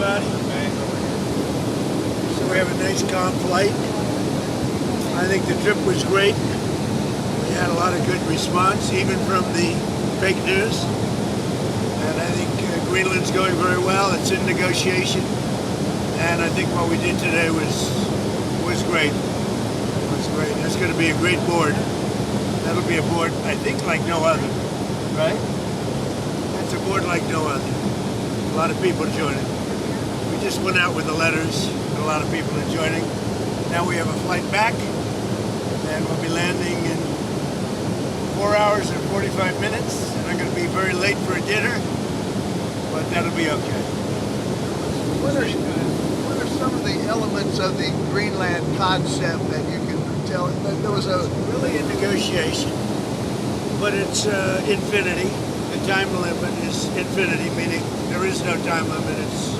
everybody. So we have a nice calm flight. I think the trip was great. We had a lot of good response, even from the fake news. And I think Greenland's going very well. It's in negotiation. And I think what we did today was great. It was great. That's going to be a great board. That'll be a board, I think, like no other. Right? That's a board like no other. A lot of people joining. We just went out with the letters, and a lot of people are joining. Now we have a flight back, and we'll be landing in 4 hours and 45 minutes. And I'm going to be very late for a dinner, but that'll be okay. What are some of the elements of the Greenland concept that you can tell? There was really a negotiation, but it's infinity. The time limit is infinity, meaning there is no time limit. It's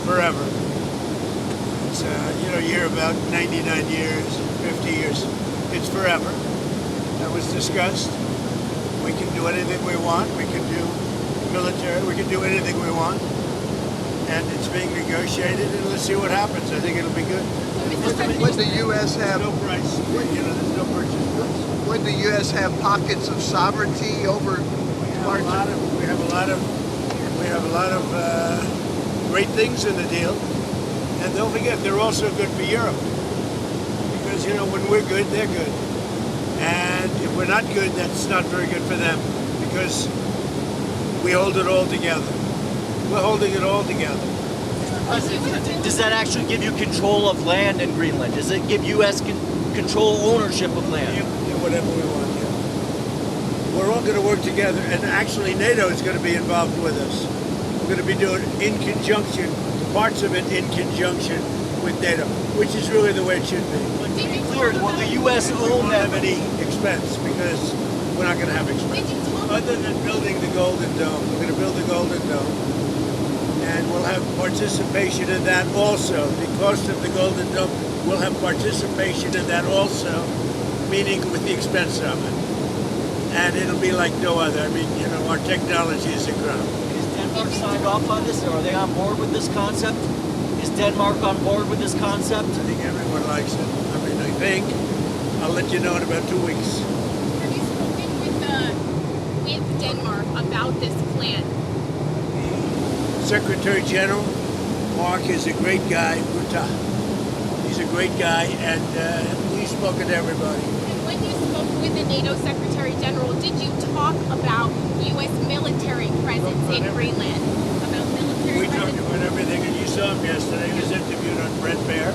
forever. It's you hear about 99 years, 50 years. It's forever. That was discussed. We can do anything we want. We can do military. We can do anything we want. And it's being negotiated, and let's see what happens. I think it'll be good. Would the U.S. have no price? There's no purchase price. Would the U.S. have pockets of sovereignty over parts? We have a lot of great things in the deal, and don't forget they're also good for Europe. Because when we're good, they're good, and if we're not good, that's not very good for them. Because we hold it all together. We're holding it all together. Does that actually give you control of land in Greenland? Does it give U.S. control ownership of land? Yeah, whatever we want, yeah. We're all going to work together, and actually NATO is going to be involved with us. We're going to be doing in conjunction, parts of it in conjunction with NATO, which is really the way it should be. But to be clear, will the U.S. We own won't that? have any expense because we're not going to have expense. Other than building the Golden Dome. We're going to build the Golden Dome. And we'll have participation in that also. The cost of the Golden Dome, we'll have participation in that also, meaning with the expense of it. And it'll be like no other. I mean, our technology is incredible. Is Denmark signed off on this? Are they on board with this concept? Is Denmark on board with this concept? I think everyone likes it. I mean, I think. I'll let you know in about 2 weeks. Have you spoken with Denmark about this plan? Secretary General Mark is a great guy. He's a great guy, and he's spoken to everybody. And when you spoke with the NATO Secretary General, did you talk about U.S. military presence in Greenland? We talked about everything, and you saw him yesterday. He was interviewed on Brett Baer,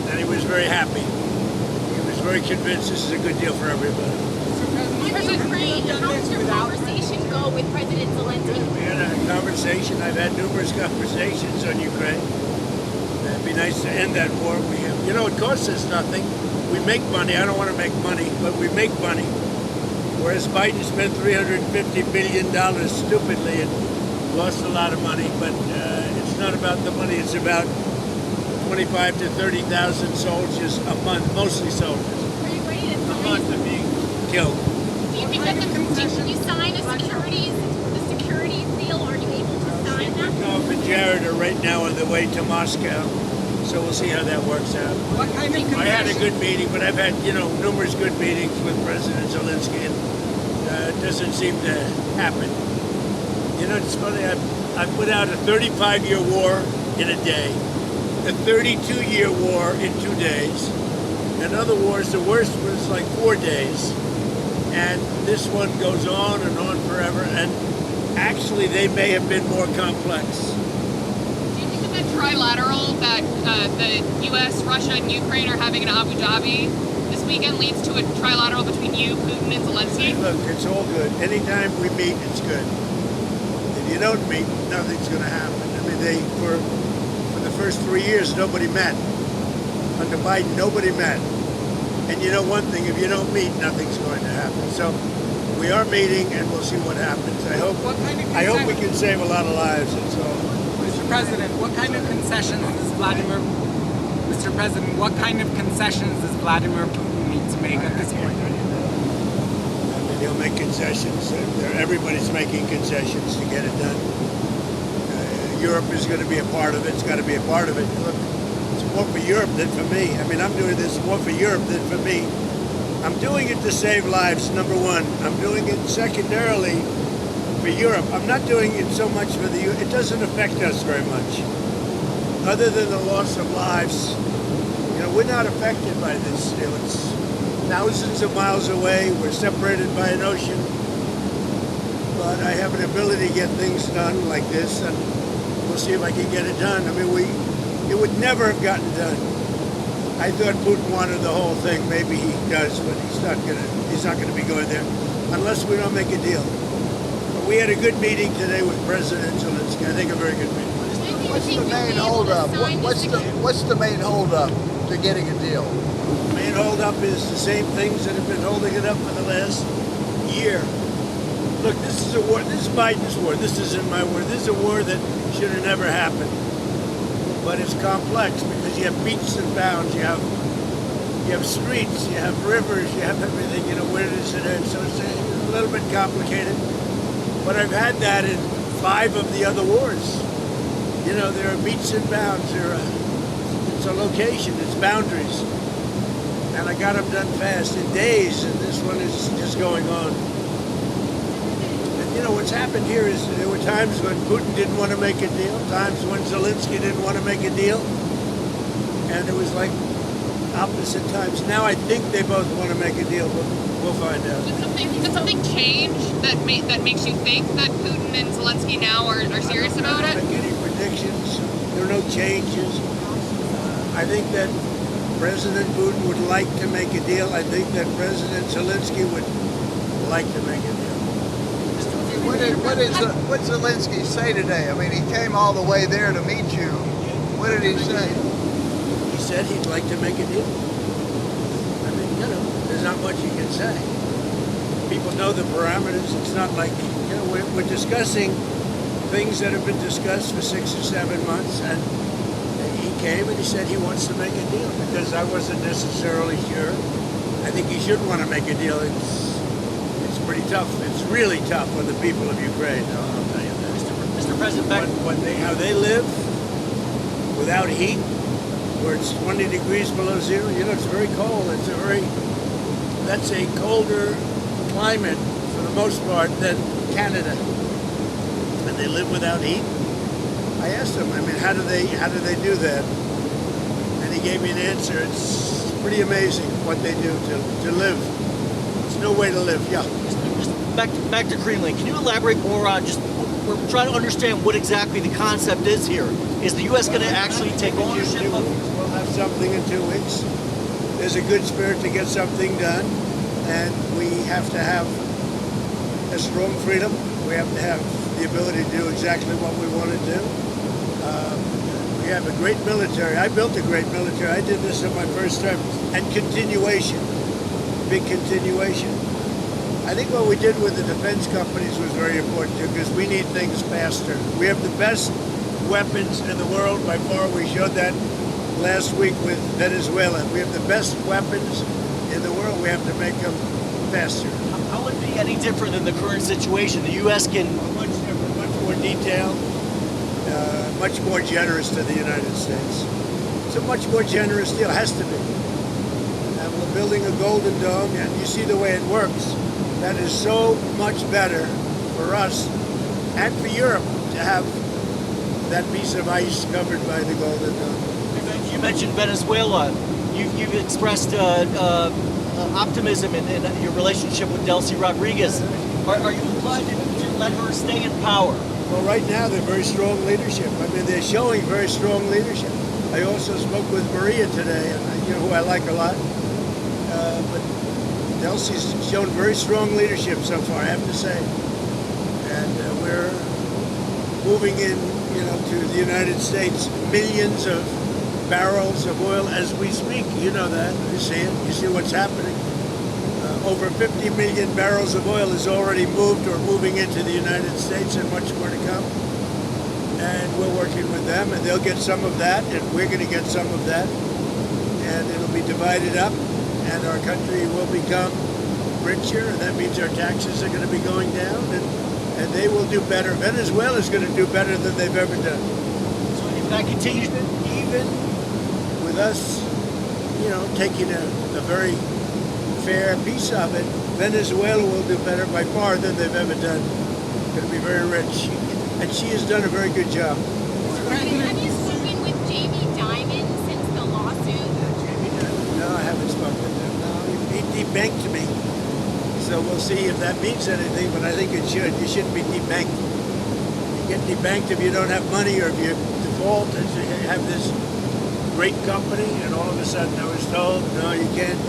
and he was very happy. He was very convinced this is a good deal for everybody. On Ukraine, how did your conversation go with President Zelensky? We had a conversation. I've had numerous conversations on Ukraine. It'd be nice to end that war. It costs us nothing. We make money. I don't want to make money, but we make money. Whereas Biden spent $350 billion stupidly and lost a lot of money. But it's not about the money. It's about 25 to 30,000 soldiers a month, mostly soldiers. Are you ready to A month of being killed. Do you think that can you sign the security deal? Are you able to sign that? Rykov and Jared are right now on the way to Moscow, so we'll see how that works out. What kind of I had a good meeting, but I've had numerous good meetings with President Zelensky, and it doesn't seem to happen. It's funny. I put out a 35-year war in a day, a 32-year war in 2 days. In other wars, the worst was like 4 days. And this one goes on and on forever, and actually they may have been more complex. Do you think that trilateral that the U.S., Russia, and Ukraine are having in Abu Dhabi this weekend leads to a trilateral between you, Putin, and Zelensky? Look, it's all good. Anytime we meet, it's good. If you don't meet, nothing's going to happen. I mean, for the first 3 years, nobody met. Under Biden, nobody met. And one thing, if you don't meet, nothing's going to happen. So we are meeting, and we'll see what happens. I hope we can save a lot of lives. That's all. Mr. President, what kind of concessions does Vladimir Putin need to make at this point? I mean, he'll make concessions. Everybody's making concessions to get it done. Europe is going to be a part of it. It's got to be a part of it. Look, it's more for Europe than for me. I mean, I'm doing this more for Europe than for me. I'm doing it to save lives, number one. I'm doing it secondarily for Europe. I'm not doing it so much for the it doesn't affect us very much. Other than the loss of lives, we're not affected by this. It's thousands of miles away. We're separated by an ocean. But I have an ability to get things done like this, and we'll see if I can get it done. I mean, it would never have gotten done. I thought Putin wanted the whole thing. Maybe he does, but he's not gonna be going there unless we don't make a deal. But we had a good meeting today with President Zelensky. I think a very good meeting. What's the main holdup? What's the main holdup to getting a deal? The main holdup is the same things that have been holding it up for the last year. Look, this is a war. This is Biden's war. This isn't my war. This is a war that should have never happened. But it's complex because you have beats and bounds. You have streets. You have rivers. You have everything. Where does it end? So it's a little bit complicated. But I've had that in 5 of the other wars. There are beats and bounds. It's a location. It's boundaries. And I got them done fast in days. And this one is just going on. What's happened here is there were times when Putin didn't want to make a deal, times when Zelensky didn't want to make a deal, and it was like opposite times. Now I think they both want to make a deal, but we'll find out. Did something change that makes you think that Putin and Zelensky now are serious about it? I don't make any predictions. There are no changes. I think that President Putin would like to make a deal. I think that President Zelensky would like to make a deal. What did Zelensky say today? I mean, he came all the way there to meet you. What did he say? He said he'd like to make a deal. I mean, there's not much you can say. People know the parameters. It's not like, we're discussing things that have been discussed for 6 or 7 months, and he came and he said he wants to make a deal because I wasn't necessarily sure. I think he should want to make a deal. It's pretty tough. It's really tough for the people of Ukraine. I'll tell you that. Mr. President, How they live without heat, where it's 20 degrees below zero. It's very cold. That's a colder climate for the most part than Canada, and they live without heat. I asked him, how do they do that? And he gave me an answer. It's pretty amazing what they do to live. There's no way to live. Yeah. Back to Greenland. Can you elaborate more on we're trying to understand what exactly the concept is here. Is the U.S. going to actually take ownership of it? We'll have something in 2 weeks. There's a good spirit to get something done, and we have to have a strong freedom. We have to have the ability to do exactly what we want to do. We have a great military. I built a great military. I did this in my first term. And continuation, big continuation. I think what we did with the defense companies was very important too, because we need things faster. We have the best weapons in the world by far. We showed that last week with Venezuela. We have the best weapons in the world. We have to make them faster. How would it be any different than the current situation? The U.S. can... Much different, much more detailed, much more generous to the United States. It's a much more generous deal. It has to be. And we're building a Golden Dome, and you see the way it works. That is so much better for us and for Europe to have that piece of ice covered by the Golden Dome. You mentioned Venezuela. You've expressed optimism in your relationship with Delcy Rodriguez. Are you inclined to let her stay in power? Well, right now they're very strong leadership. They're showing very strong leadership. I also spoke with Maria today, and who I like a lot. But Delcy's shown very strong leadership so far, I have to say. And we're moving in, to the United States, millions of barrels of oil as we speak. You know that. You see it. You see what's happening. Over 50 million barrels of oil is already moved or moving into the United States, and much more to come. And we're working with them, and they'll get some of that, and we're going to get some of that. And it'll be divided up, and our country will become richer, and that means our taxes are going to be going down, and they will do better. Venezuela is going to do better than they've ever done. that continues. Even with us, taking a very fair piece of it, Venezuela will do better by far than they've ever done. Going to be very rich, and she has done a very good job. Have you spoken with Jamie Dimon since the lawsuit? No, I haven't spoken to him. No, he debanked me, so we'll see if that means anything. But I think it should. You shouldn't be debanked. You get debanked if you don't have money or if you default and you have this great company, and all of a sudden I was told, no, you can't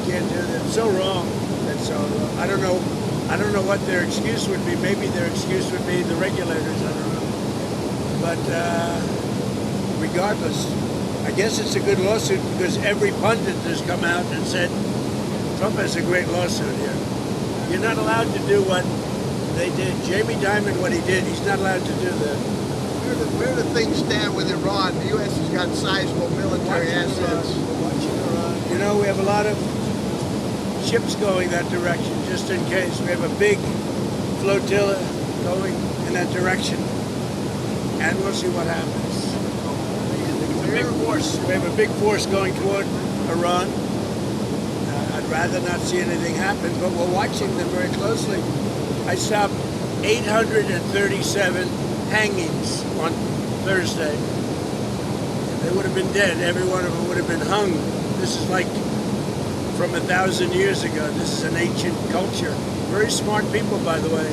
do that. It's so wrong. That's so wrong. I don't know what their excuse would be. Maybe their excuse would be the regulators. I don't know. But regardless, I guess it's a good lawsuit because every pundit has come out and said Trump has a great lawsuit here. You're not allowed to do what they did. Jamie Dimon, what he did, he's not allowed to do that. Where do things stand with Iran? The U.S. has got sizable military assets. We have a lot of ships going that direction, just in case. We have a big flotilla going in that direction, and we'll see what happens. A big force. We have a big force going toward Iran. I'd rather not see anything happen, but we're watching them very closely. I stopped 837 hangings on Thursday. They would have been dead. Every one of them would have been hung. This is like from 1,000 years ago. This is an ancient culture. Very smart people, by the way,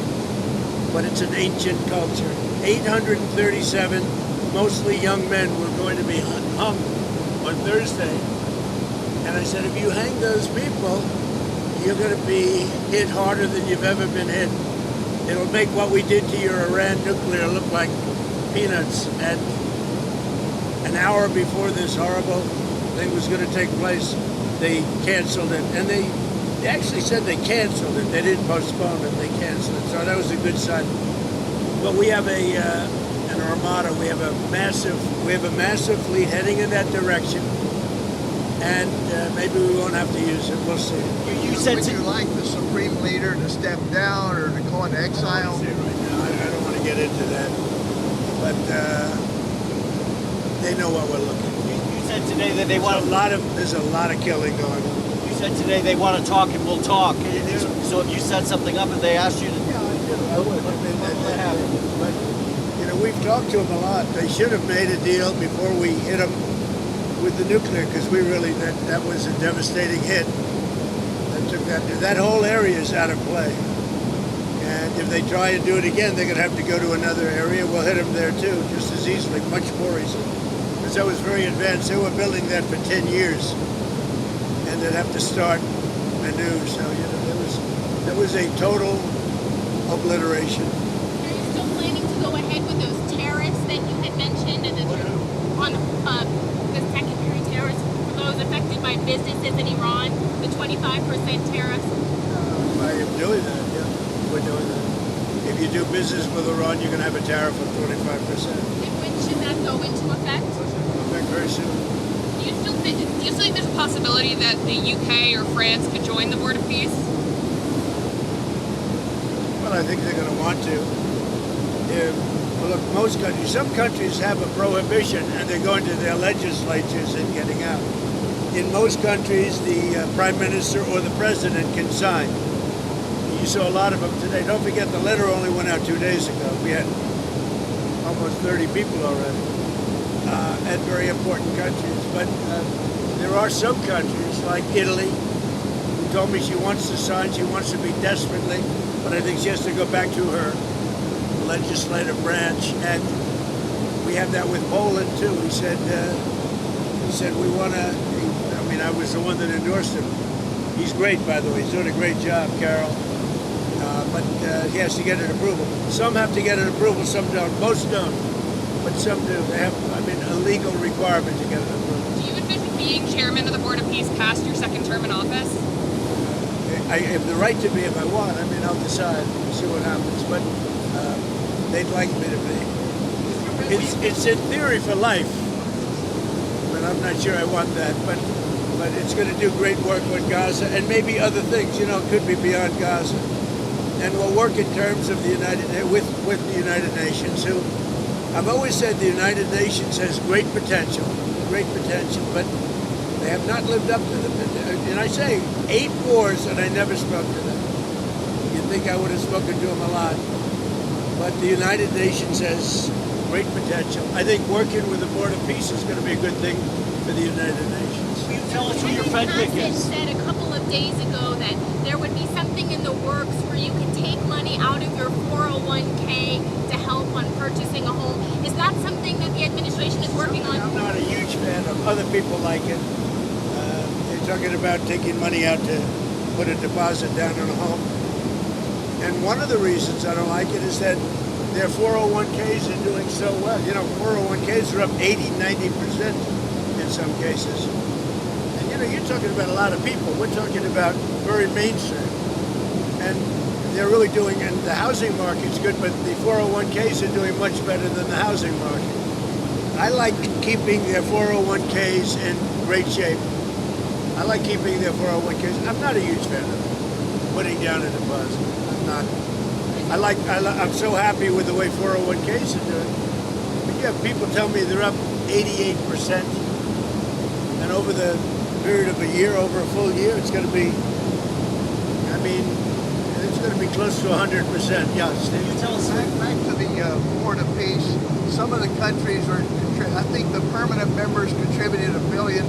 but it's an ancient culture. 837, mostly young men, were going to be hung on Thursday. And I said, if you hang those people, you're going to be hit harder than you've ever been hit. It'll make what we did to your Iran nuclear look like peanuts. And an hour before this horrible thing was going to take place, they canceled it. And they actually said they canceled it. They didn't postpone it. They canceled it. So that was a good sign. But we have an armada. We have a massive fleet heading in that direction. And maybe we won't have to use it. We'll see. You said Would you like the supreme leader to step down or to go into exile? Right now. I don't want to get into that. But they know what we're looking for. You said today that they want There's a lot of killing going on. You said today they want to talk and we'll talk. So if you set something up and they asked you to, Yeah, I do. I would. That happened. But we've talked to them a lot. They should have made a deal before we hit them with the nuclear, because we really that was a devastating hit. That whole area is out of play. And if they try and do it again, they're going to have to go to another area. We'll hit them there too, just as easily, much more easily. Because that was very advanced. They were building that for 10 years, and they'd have to start anew. So there was a total obliteration. Are you still planning to go ahead with those tariffs that you had mentioned, and on the secondary tariffs for those affected by businesses in Iran, the 25% tariffs? I am doing that. Yeah, we're doing that. If you do business with Iran, you're going to have a tariff of 25%. And when should that go into effect? Effect very soon. Do you still think there's a possibility that the UK or France could join the Board of Peace? Well, I think they're going to want to. Look, most countries, some countries have a prohibition, and they're going to their legislatures and getting out. In most countries, the prime minister or the president can sign. You saw a lot of them today. Don't forget, the letter only went out 2 days ago. We had almost 30 people already at very important countries. But there are some countries, like Italy, who told me she wants to sign. She wants to be desperately, but I think she has to go back to her legislative branch. And we have that with Poland too. He said we want to. I mean, I was the one that endorsed him. He's great, by the way. He's doing a great job, Carol. But he has to get an approval. Some have to get an approval, some don't. Most don't, but some do. They have, a legal requirement to get an approval. Do you envision being chairman of the Board of Peace past your second term in office? I have the right to be if I want. I'll decide. We'll see what happens. But they'd like me to be. It's in theory for life, but I'm not sure I want that. But it's going to do great work with Gaza and maybe other things. It could be beyond Gaza. And we'll work in terms of with the United Nations, who I've always said the United Nations has great potential, but they have not lived up to the potential. And I say 8 wars, and I never spoke to them. You'd think I would have spoken to them a lot. But the United Nations has great potential. I think working with the Board of Peace is going to be a good thing for the United Nations. Will you tell us who your Fed pick is? said a couple of days ago that there would be something in the works where you could take money out of your 401k to help on purchasing a home. Is that something that the administration is working on? I'm not a huge fan of other people like it. They're talking about taking money out to put a deposit down on a home. And one of the reasons I don't like it is that their 401ks are doing so well. 401ks are up 80, 90% in some cases. And you're talking about a lot of people. We're talking about very mainstream. And they're really doing, and the housing market's good, but the 401ks are doing much better than the housing market. I like keeping their 401ks in great shape. I like keeping their 401ks. I'm not a huge fan of putting down a deposit. I'm not. I'm so happy with the way 401ks are doing. But you have people tell me they're up 88%. And over the period of a year, over a full year, it's going to be, it's going to be close to 100%. Yeah, Steve. You tell us. Back to the Board of Peace, some of the countries I think the permanent members contributed $1 billion.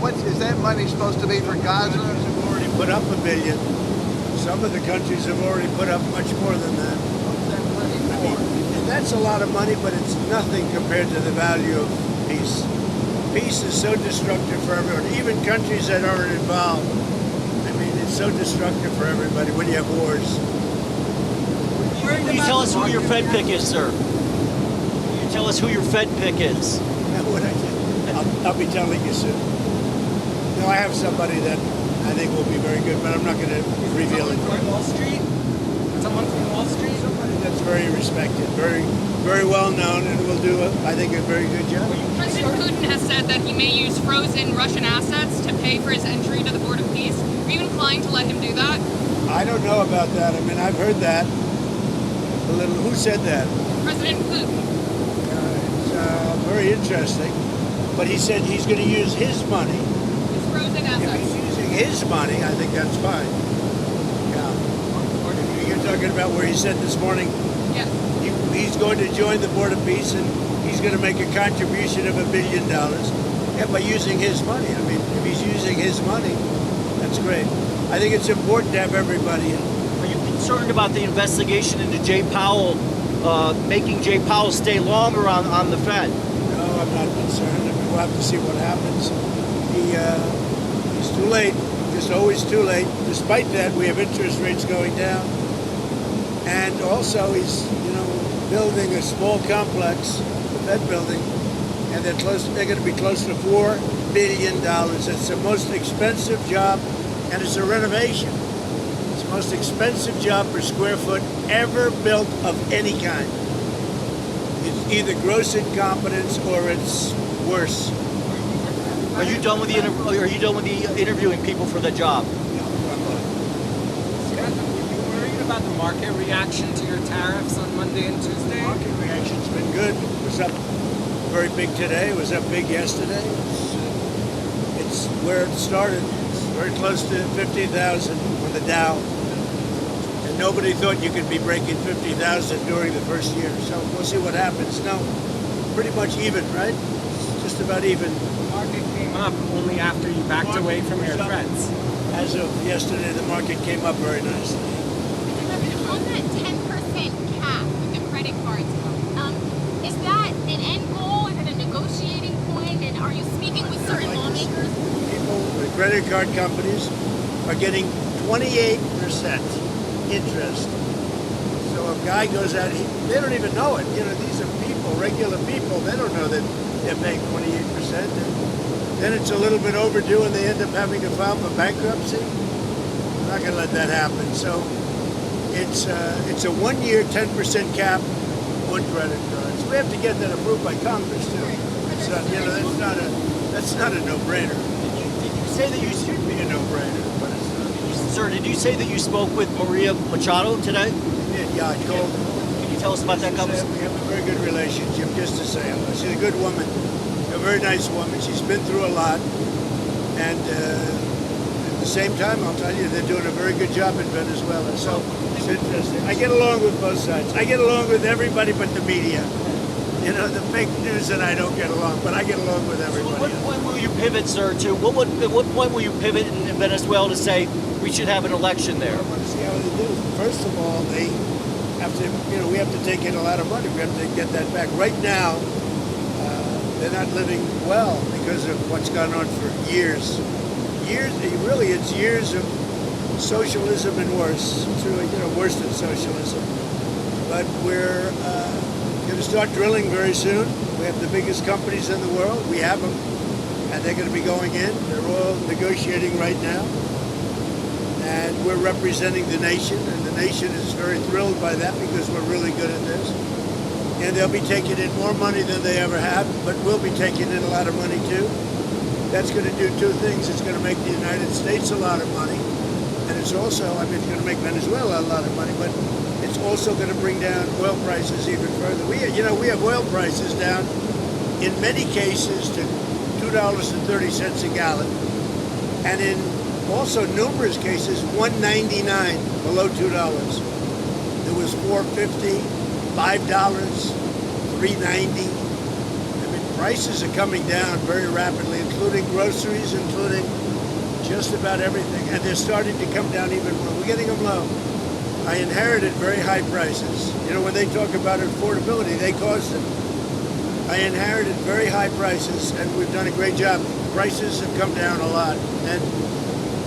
What is that money supposed to be for Gaza? Have already put up $1 billion. Some of the countries have already put up much more than that. And that's a lot of money, but it's nothing compared to the value of peace. Peace is so destructive for everyone, even countries that aren't involved. It's so destructive for everybody when you have wars. Will you tell us who your Fed pick is, sir? Will you tell us who your Fed pick is? I'll be telling you soon. No, I have somebody that I think will be very good, but I'm not going to reveal it. From Wall Street? Someone from Wall Street? Somebody that's very respected, very, very well known, and will do, I think, a very good job. President Putin has said that he may use frozen Russian assets to pay for his entry to the Board of Peace. Are you inclined to let him do that? I don't know about that. I've heard that. Who said that? President Putin. It's very interesting. But he said he's going to use his money. His frozen If assets. he's using his money, I think that's fine. Yeah. You're talking about where he said this morning Yes. he's going to join the Board of Peace and he's going to make a contribution of $1 billion. Yeah, by using his money. If he's using his money, that's great. I think it's important to have everybody in. Are you concerned about the investigation into Jay Powell, making Jay Powell stay longer on the Fed? No, I'm not concerned. We'll have to see what happens. He's too late. Just always too late. Despite that, we have interest rates going down. And also, he's building a small complex, the Fed building, and they're going to be close to $4 billion. It's the most expensive job, and it's a renovation. It's the most expensive job per square foot ever built of any kind. It's either gross incompetence or it's worse. Are you done with the interviewing people for the job? Scott, were you worried about the market reaction to your tariffs on Monday and Tuesday? Market reaction's been good. It was up very big today. It was up big yesterday. It's where it started. It's very close to 50,000 on the Dow. And nobody thought you could be breaking 50,000 during the first year. So we'll see what happens. No, pretty much even, right? Just about even. The market came up only after you backed away from your threats. As of yesterday, the market came up very nicely. On that 10% cap with the credit cards, is that an end goal? Is it a negotiating point? And are you speaking with certain lawmakers? People, the credit card companies are getting 28% interest. So a guy goes out, they don't even know it. These are people, regular people. They don't know that they're paying 28%. And then it's a little bit overdue and they end up having to file for bankruptcy. I'm not going to let that happen. So it's a 1 year 10% cap on credit cards. We have to get that approved by Congress too. So, that's not a no-brainer. Did you say that you Should be a no-brainer, but it's not. Sir, did you say that you spoke with Maria Machado today? Yeah, I called her. Can you tell us about that, We Governor? have a very good relationship, just to say. She's a good woman, a very nice woman. She's been through a lot. And at the same time, I'll tell you, they're doing a very good job in Venezuela. So it's interesting. I get along with both sides. I get along with everybody but the media. You know, the fake news and I don't get along, but I get along with At everybody. what point will you pivot, sir, to at what point will you pivot in Venezuela to say we should have an election there? I want to see how they do. First of all, they have to, we have to take in a lot of money. We have to get that back. Right now, they're not living well because of what's gone on for years. Really, it's years of socialism and worse. It's really, worse than socialism. But we're going to start drilling very soon. We have the biggest companies in the world. We have them, and they're going to be going in. They're all negotiating right now. And we're representing the nation, and the nation is very thrilled by that because we're really good at this. And they'll be taking in more money than they ever have, but we'll be taking in a lot of money too. That's going to do two things. It's going to make the United States a lot of money, and it's also, it's going to make Venezuela a lot of money, but it's also going to bring down oil prices even further. We have oil prices down, in many cases, to $2.30 a gallon, and in also numerous cases, $1.99 below $2. There was $4.50, $5, $3.90. Prices are coming down very rapidly, including groceries, including just about everything, and they're starting to come down even more. We're getting them low. I inherited very high prices. When they talk about affordability, they caused it. I inherited very high prices, and we've done a great job. Prices have come down a lot, and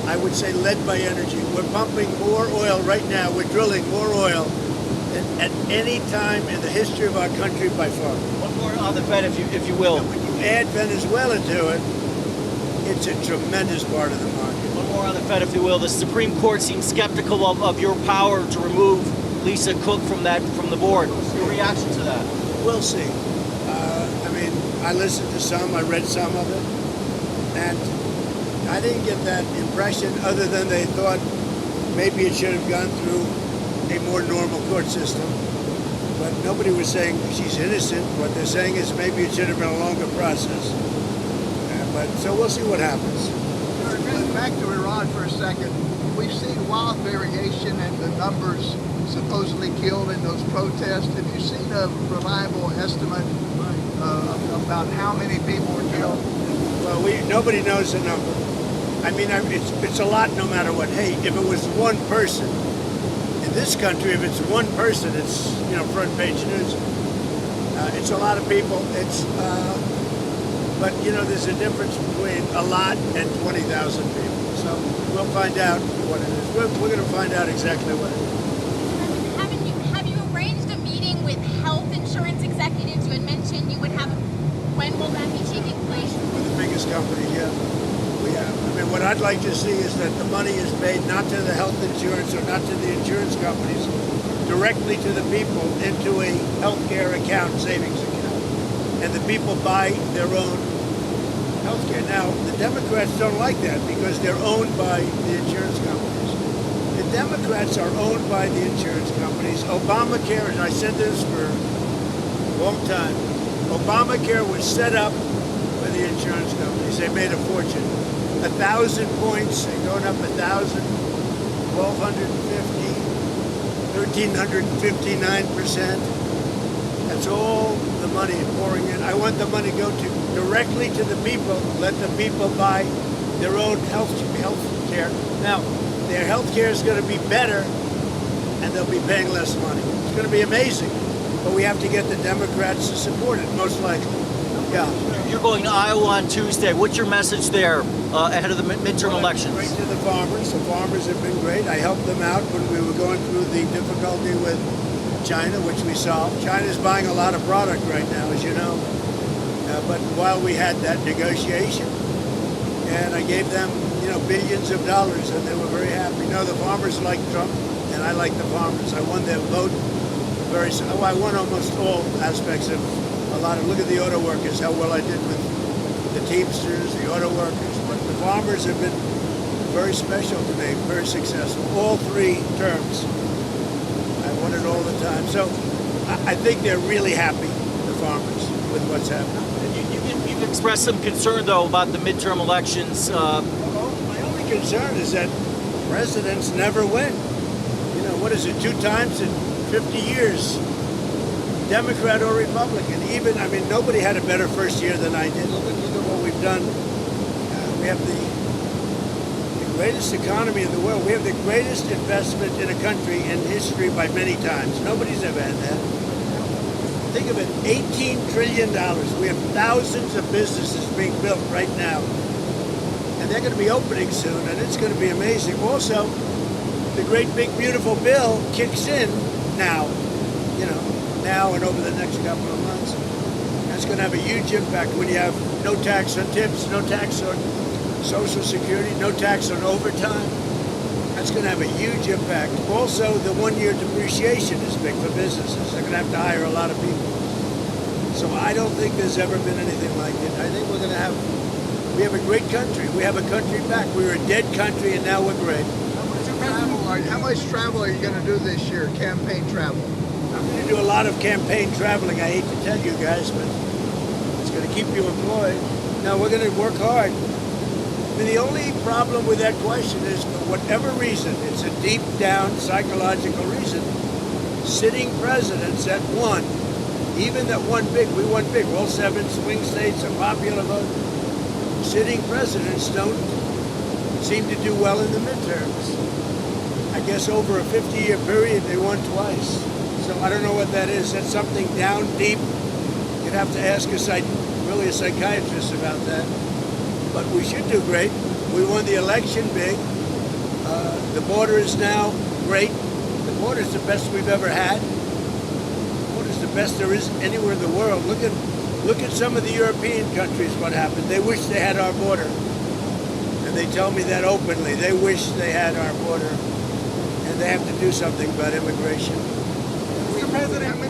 I would say led by energy. We're pumping more oil right now. We're drilling more oil than at any time in the history of our country by far. One more on the Fed, if you will. And when you add Venezuela to it, it's a tremendous part of the market. One more on the Fed, if you will. The Supreme Court seems skeptical of your power to remove Lisa Cook from the board. Your reaction to that? We'll see. I listened to some, I read some of it, and I didn't get that impression other than they thought maybe it should have gone through a more normal court system. But nobody was saying she's innocent. What they're saying is maybe it should have been a longer process. So we'll see what happens. Back to Iran for a second. We've seen wild variation in the numbers supposedly killed in those protests. Have you seen a reliable estimate about how many people were killed? Well, nobody knows the number. It's a lot no matter what. Hey, if it was one person, in this country, if it's one person, it's, front page news. It's a lot of people. But there's a difference between a lot and 20,000 people. So we'll find out what it is. We're going to find out exactly what it is. Have you arranged a meeting with health insurance executives? You had mentioned you would have. When will that be taking place? With the biggest company, yeah. We have. What I'd like to see is that the money is paid not to the health insurance or not to the insurance companies, directly to the people into a healthcare account, savings account. And the people buy their own healthcare. Now, the Democrats don't like that because they're owned by the insurance companies. The Democrats are owned by the insurance companies. Obamacare, and I said this for a long time, Obamacare was set up by the insurance companies. They made a fortune. 1,000 points, they're going up 1,000, 1,250, 1,359%. That's all the money pouring in. I want the money to go directly to the people. Let the people buy their own health care. Now, their health care is going to be better, and they'll be paying less money. It's going to be amazing. But we have to get the Democrats to support it, most likely. Yeah. You're going to Iowa on Tuesday. What's your message there ahead of the midterm elections? Great to the farmers. The farmers have been great. I helped them out when we were going through the difficulty with China, which we solved. China's buying a lot of product right now, as you know. But while we had that negotiation, and I gave them, billions of dollars, and they were very happy. The farmers like Trump, and I like the farmers. I won their vote. I won almost all aspects of a lot of. Look at the auto workers, how well I did with the Teamsters, the auto workers. But the farmers have been very special to me, very successful. All 3 terms. I won it all the time. So I think they're really happy, the farmers, with what's happening. You've expressed some concern, though, about the midterm elections. My only concern is that presidents never win. You know, what is it, 2 times in 50 years? Democrat or Republican. Even, I mean, nobody had a better first year than I did. Look at what we've done. We have the greatest economy in the world. We have the greatest investment in a country in history by many times. Nobody's ever had that. Think of it, $18 trillion. We have thousands of businesses being built right now. And they're going to be opening soon, and it's going to be amazing. Also, the great big beautiful bill kicks in now, you know, now and over the next couple of months. That's going to have a huge impact when you have no tax on tips, no tax on Social Security, no tax on overtime. That's going to have a huge impact. Also, the 1-year depreciation is big for businesses. They're going to have to hire a lot of people. So I don't think there's ever been anything like it. I think we have a great country. We have a country back. We were a dead country, and now we're great. How much travel are you going to do this year, campaign travel? I'm going to do a lot of campaign traveling. I hate to tell you guys, but it's going to keep you employed. No, we're going to work hard. I mean, the only problem with that question is, for whatever reason, it's a deep down psychological reason, sitting presidents that won, even that won big, we won big, all 7 swing states, a popular vote, sitting presidents don't seem to do well in the midterms. I guess over a 50-year period, they won twice. So I don't know what that is. That's something down deep. You'd have to ask a psychiatrist about that. But we should do great. We won the election big. The border is now great. The border is the best we've ever had. The border is the best there is anywhere in the world. Look at some of the European countries, what happened. They wish they had our border. And they tell me that openly. They wish they had our border. And they have to do something about immigration. Mr. President, how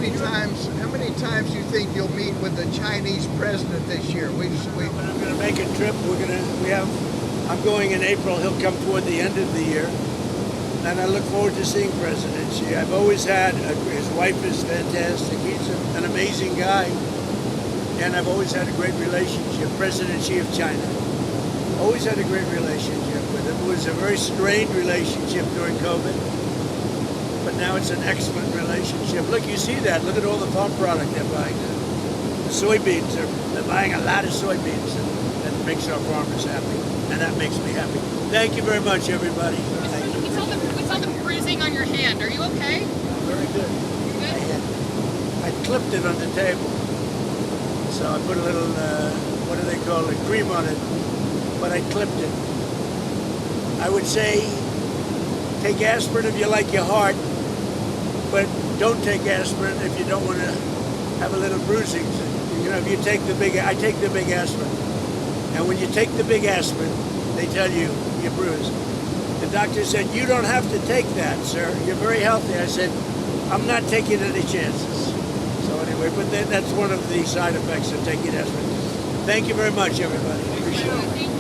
many times do you think you'll meet with the Chinese president this year? I'm going to make a trip. I'm going in April. He'll come toward the end of the year. And I look forward to seeing President Xi. I've always had, his wife is fantastic. He's an amazing guy. And I've always had a great relationship. President Xi of China. Always had a great relationship with him. It was a very strained relationship during COVID. But now it's an excellent relationship. Look, you see that. Look at all the farm product they're buying now. The soybeans, they're buying a lot of soybeans, and that makes our farmers happy. And that makes me happy. Thank you very much, everybody. Thank you. We saw the bruising on your hand. Are you okay? Very good. I clipped it on the table. So I put a little, what do they call it, cream on it. But I clipped it. I would say take aspirin if you like your heart, but don't take aspirin if you don't want to have a little bruising. You know, if you take I take the big aspirin. And when you take the big aspirin, they tell you you're bruised. The doctor said, you don't have to take that, sir. You're very healthy. I said, I'm not taking any chances. So anyway, but that's one of the side effects of taking aspirin. Thank you very much, everybody. Appreciate it.